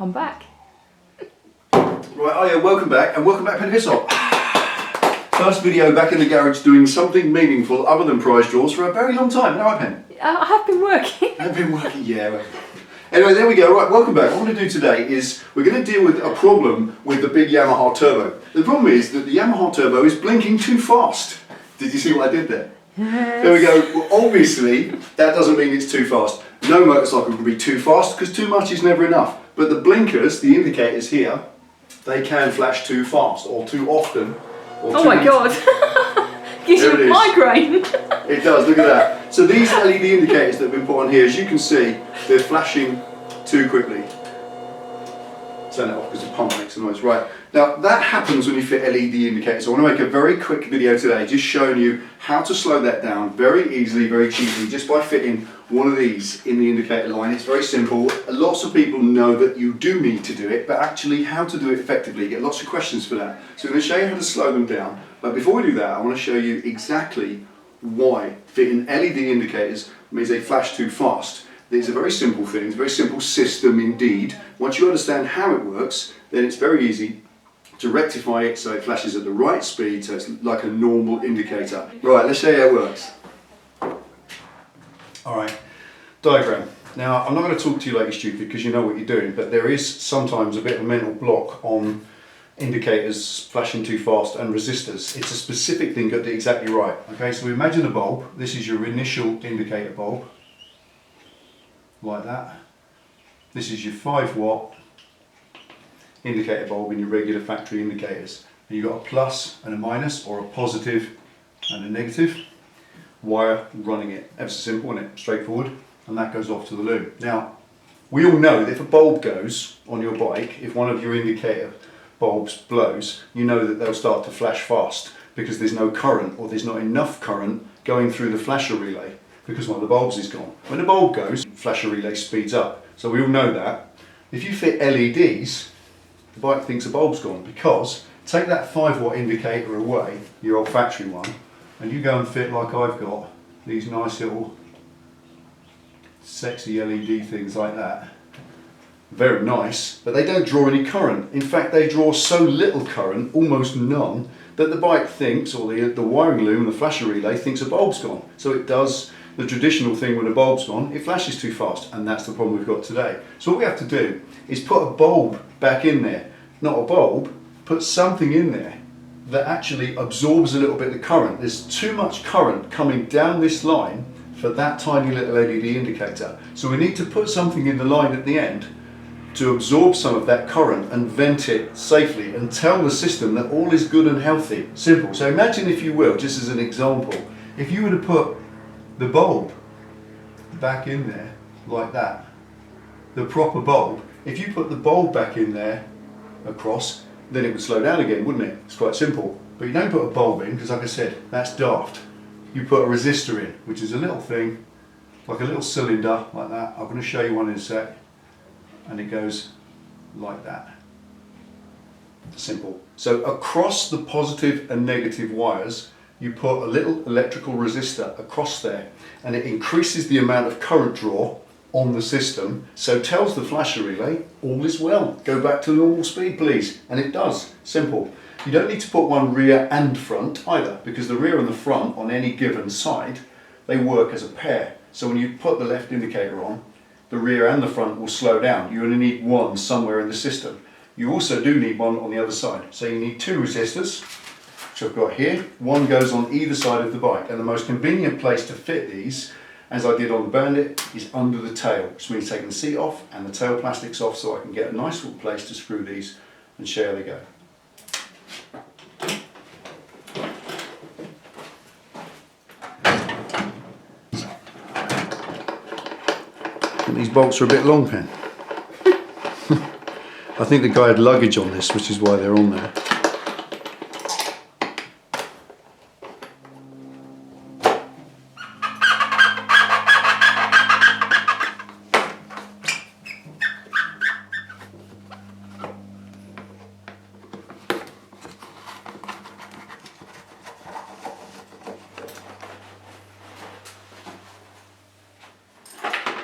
I'm back. Right, oh yeah, welcome back, and welcome back, Penny Pissop. First video back in the garage doing something meaningful other than prize draws for a very long time. Now, Pen? I have been working. I've been working, yeah. Anyway, there we go. Right, welcome back. What I'm going to do today is we're going to deal with a problem with the big Yamaha Turbo. The problem is that the Yamaha Turbo is blinking too fast. Did you see what I did there? Yes. There we go. Well, obviously, that doesn't mean it's too fast. No motorcycle can be too fast because too much is never enough. But the blinkers, the indicators here, they can flash too fast or too often. Or Oh my god. Gives you a migraine. It does, look at that. So these LED indicators that have been put on here, as you can see, they're flashing too quickly. Turn it off because the pump makes a noise. Right, now that happens when you fit LED indicators. I want to make a very quick video today just showing you how to slow that down very easily, very cheaply, just by fitting one of these in the indicator line. It's very simple. Lots of people know that you do need to do it, but actually how to do it effectively. You get lots of questions for that. So I'm going to show you how to slow them down. But before we do that, I want to show you exactly why fitting LED indicators means they flash too fast. It's a very simple thing, it's a very simple system indeed. Once you understand how it works, then it's very easy to rectify it so it flashes at the right speed, so it's like a normal indicator. Right, let's show you how it works. Alright, diagram. Now, I'm not going to talk to you like you're stupid because you know what you're doing, but there is sometimes a bit of a mental block on indicators flashing too fast and resistors. It's a specific thing, got it exactly right. Okay, so imagine a bulb. This is your initial indicator bulb. Like that. This is your 5-watt indicator bulb in your regular factory indicators. And you've got a plus and a minus, or a positive and a negative wire running it. Ever so simple, isn't it? Straightforward. And that goes off to the loom. Now, we all know that if a bulb goes on your bike, if one of your indicator bulbs blows, you know that they'll start to flash fast because there's no current, or there's not enough current going through the flasher relay, because one of the bulbs is gone. When the bulb goes, the flasher relay speeds up. So we all know that. If you fit LEDs, the bike thinks the bulb's gone, because take that 5-watt indicator away, your old factory one, and you go and fit, like I've got, these nice little sexy LED things like that. Very nice, but they don't draw any current. In fact, they draw so little current, almost none, that the bike thinks, or the wiring loom, the flasher relay, thinks a bulb's gone. So it does the traditional thing when a bulb's gone, it flashes too fast, and that's the problem we've got today. So what we have to do is put a bulb back in there. Not a bulb, put something in there that actually absorbs a little bit of the current. There's too much current coming down this line for that tiny little LED indicator. So we need to put something in the line at the end to absorb some of that current and vent it safely and tell the system that all is good and healthy. Simple. So imagine, if you will, just as an example, if you were to put the bulb back in there like that, the proper bulb, if you put the bulb back in there across, then it would slow down again, wouldn't it? It's quite simple. But you don't put a bulb in, because like I said, that's daft. You put a resistor in, which is a little thing, like a little cylinder like that. I'm going to show you one in a sec. And it goes like that. Simple. So across the positive and negative wires, you put a little electrical resistor across there, and it increases the amount of current draw on the system, so tells the flasher relay all is well, go back to normal speed please, and it does. Simple. You don't need to put one rear and front either, because the rear and the front on any given side, they work as a pair. So when you put the left indicator on, the rear and the front will slow down. You only need one somewhere in the system. You also do need one on the other side. So you need 2 resistors, which I've got here. One goes on either side of the bike, and the most convenient place to fit these, as I did on the Bandit, is under the tail, which means taking the seat off and the tail plastics off, so I can get a nice little place to screw these and show you how they go. These bolts are a bit long, Pen. I think the guy had luggage on this, which is why they're on there.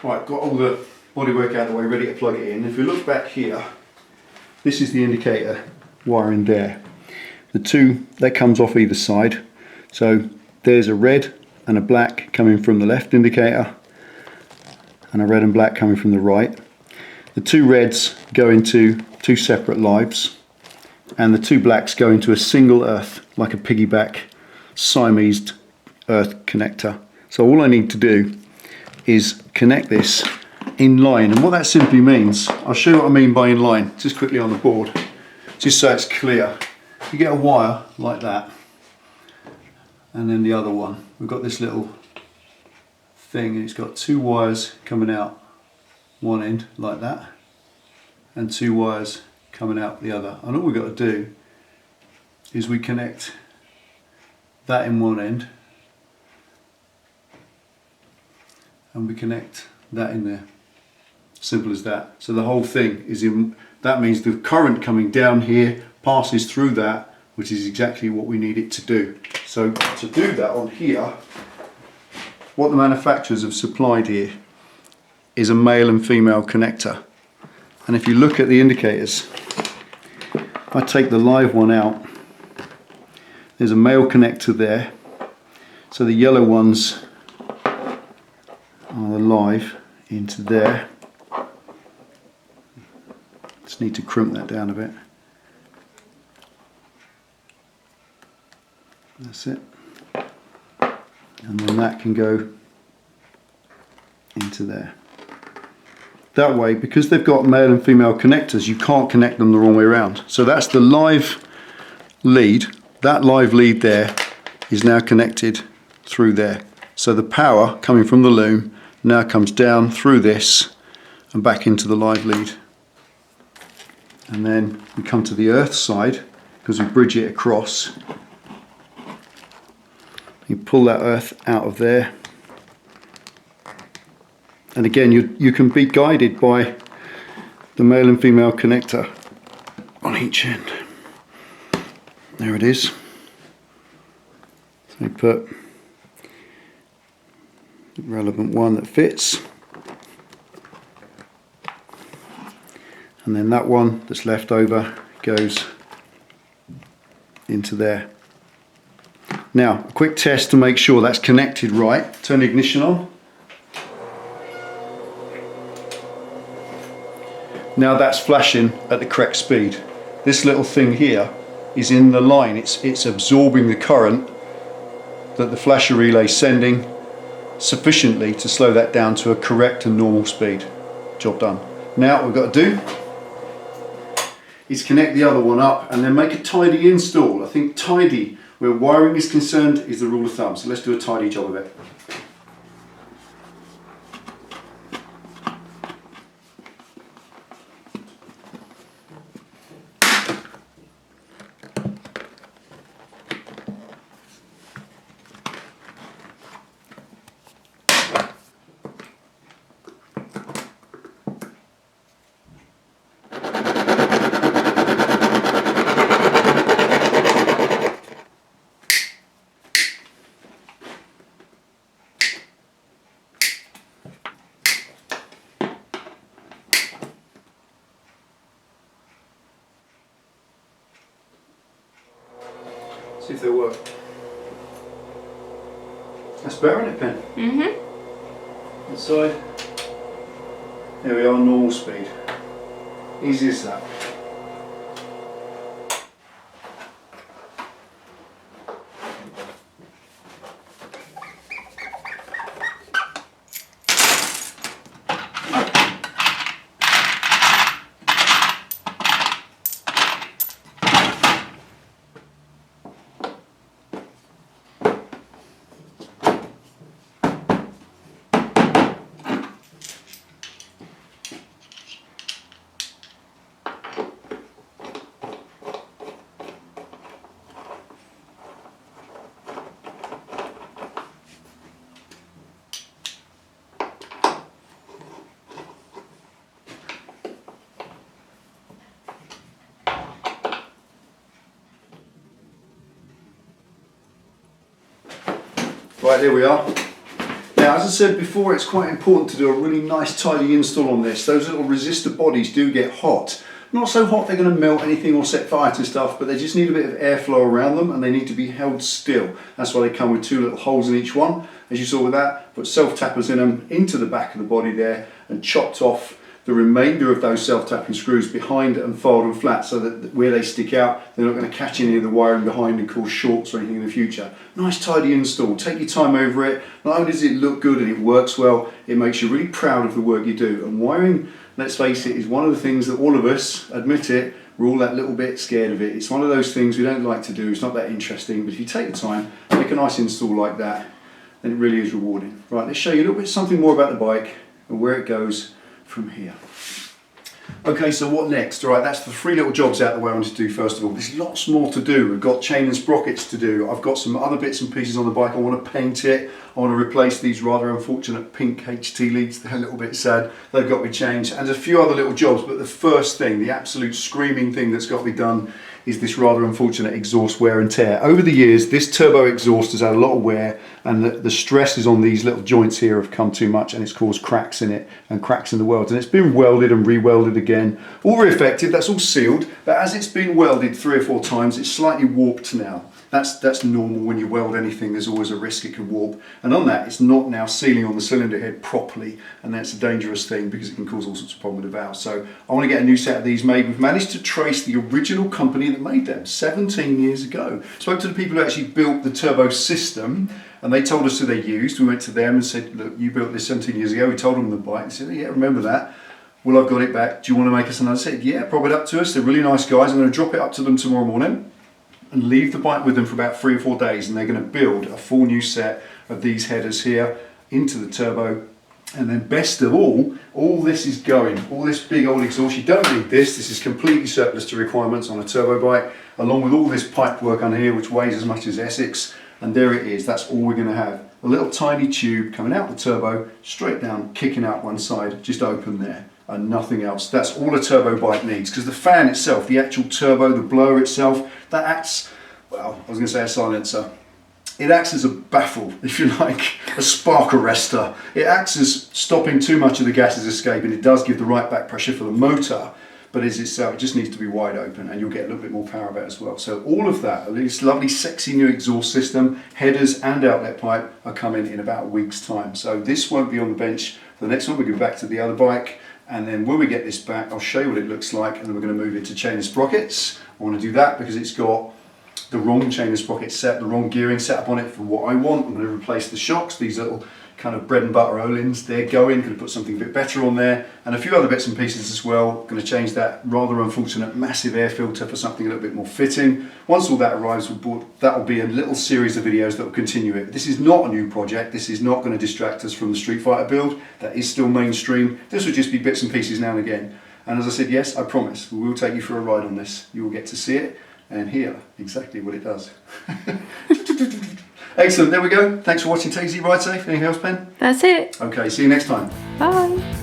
Right, got all the bodywork out of the way, ready to plug it in. If we look back here, this is the indicator wiring there. The two, that comes off either side. So there's a red and a black coming from the left indicator, and a red and black coming from the right. The two reds go into two separate lives, and the two blacks go into a single earth, like a piggyback Siamese earth connector. So all I need to do is connect this in line, and what that simply means, I'll show you what I mean by in line, just quickly on the board, just so it's clear. You get a wire like that, and then the other one, we've got this little thing, and it's got two wires coming out one end like that, and two wires coming out the other, and all we've got to do is we connect that in one end, and we connect that in there. Simple as that. So the whole thing is in, that means the current coming down here passes through that, which is exactly what we need it to do. So to do that on here, what the manufacturers have supplied here is a male and female connector. And if you look at the indicators, if I take the live one out, there's a male connector there. So the yellow ones are the live into there. Just need to crimp that down a bit. That's it. And then that can go into there. That way, because they've got male and female connectors, you can't connect them the wrong way around. So that's the live lead. That live lead there is now connected through there. So the power coming from the loom now comes down through this and back into the live lead. And then we come to the earth side, because we bridge it across. You pull that earth out of there. And again, you can be guided by the male and female connector on each end. There it is. So we put the relevant one that fits. And then that one that's left over goes into there. Now, a quick test to make sure that's connected right. Turn the ignition on. Now that's flashing at the correct speed. This little thing here is in the line. It's absorbing the current that the flasher relay is sending sufficiently to slow that down to a correct and normal speed. Job done. Now what we've got to do is connect the other one up and then make a tidy install. I think tidy, where wiring is concerned, is the rule of thumb. So let's do a tidy job of it. See if they work. That's better, isn't it, Pen? Mm-hmm. Inside. There we are, normal speed. Easy as that. Right, there we are. Now, as I said before, it's quite important to do a really nice tidy install on this. Those little resistor bodies do get hot. Not so hot they're going to melt anything or set fire to stuff, but they just need a bit of airflow around them and they need to be held still. That's why they come with 2 little holes in each one. As you saw with that, put self-tappers in them into the back of the body there and chopped off the remainder of those self-tapping screws behind and filed them flat so that where they stick out, they're not going to catch any of the wiring behind and cause shorts or anything in the future. Nice tidy install. Take your time over it. Not only does it look good and it works well, it makes you really proud of the work you do. And wiring, let's face it, is one of the things that all of us, admit it, we're all that little bit scared of it. It's one of those things we don't like to do. It's not that interesting, but if you take the time, make a nice install like that, then it really is rewarding. Right, let's show you a little bit something more about the bike and where it goes from here. Okay, so what next? All right, that's the 3 little jobs out the way I wanted to do first of all. There's lots more to do. We've got chain and sprockets to do. I've got some other bits and pieces on the bike. I want to paint it. I want to replace these rather unfortunate pink HT leads. They're a little bit sad. They've got to be changed. And a few other little jobs, but the first thing, the absolute screaming thing that's got to be done is this rather unfortunate exhaust wear and tear. Over the years, this turbo exhaust has had a lot of wear and the stresses on these little joints here have come too much and it's caused cracks in it and cracks in the welds. And it's been welded and re-welded again. All very effective, that's all sealed, but as it's been welded 3 or 4 times, it's slightly warped now. That's normal. When you weld anything, there's always a risk it can warp. And on that, it's not now sealing on the cylinder head properly, and that's a dangerous thing because it can cause all sorts of problems with the valves. So I want to get a new set of these made. We've managed to trace the original company that made them 17 years ago. Spoke to the people who actually built the turbo system, and they told us who they used. We went to them and said, look, you built this 17 years ago. We told them the bike. They said, yeah, remember that. Well, I've got it back. Do you want to make us another set? Yeah, prop it up to us. They're really nice guys. I'm going to drop it up to them tomorrow morning and leave the bike with them for about 3 or 4 days, and they're going to build a full new set of these headers here into the turbo. And then best of all this is going, all this big old exhaust, you don't need this is completely surplus to requirements on a turbo bike, along with all this pipe work on here which weighs as much as Essex, and there it is. That's all we're going to have. A little tiny tube coming out the turbo, straight down, kicking out one side, just open there, and nothing else. That's all a turbo bike needs, because the fan itself, the actual turbo, the blower itself, that acts, well, I was going to say a silencer. It acts as a baffle, if you like, a spark arrestor. It acts as stopping too much of the gases escaping. It does give the right back pressure for the motor, but as itself, it just needs to be wide open and you'll get a little bit more power out of it as well. So all of that, this lovely sexy new exhaust system, headers and outlet pipe are coming in about a week's time. So this won't be on the bench for the next one. We'll go back to the other bike, and then when we get this back, I'll show you what it looks like, and then we're going to move into chain and sprockets. I want to do that because it's got the wrong chain and sprocket set, the wrong gearing set up on it for what I want. I'm going to replace the shocks, these little kind of bread and butter Olins, they're going, going to put something a bit better on there, and a few other bits and pieces as well. Going to change that rather unfortunate massive air filter for something a little bit more fitting. Once all that arrives, that will be a little series of videos that will continue it. This is not a new project, this is not going to distract us from the Street Fighter build, that is still mainstream. This will just be bits and pieces now and again. And as I said, yes, I promise, we will take you for a ride on this. You will get to see it and hear exactly what it does. Excellent, there we go. Thanks for watching. Take it easy, ride safe. Anything else, Ben? That's it. Okay, see you next time. Bye.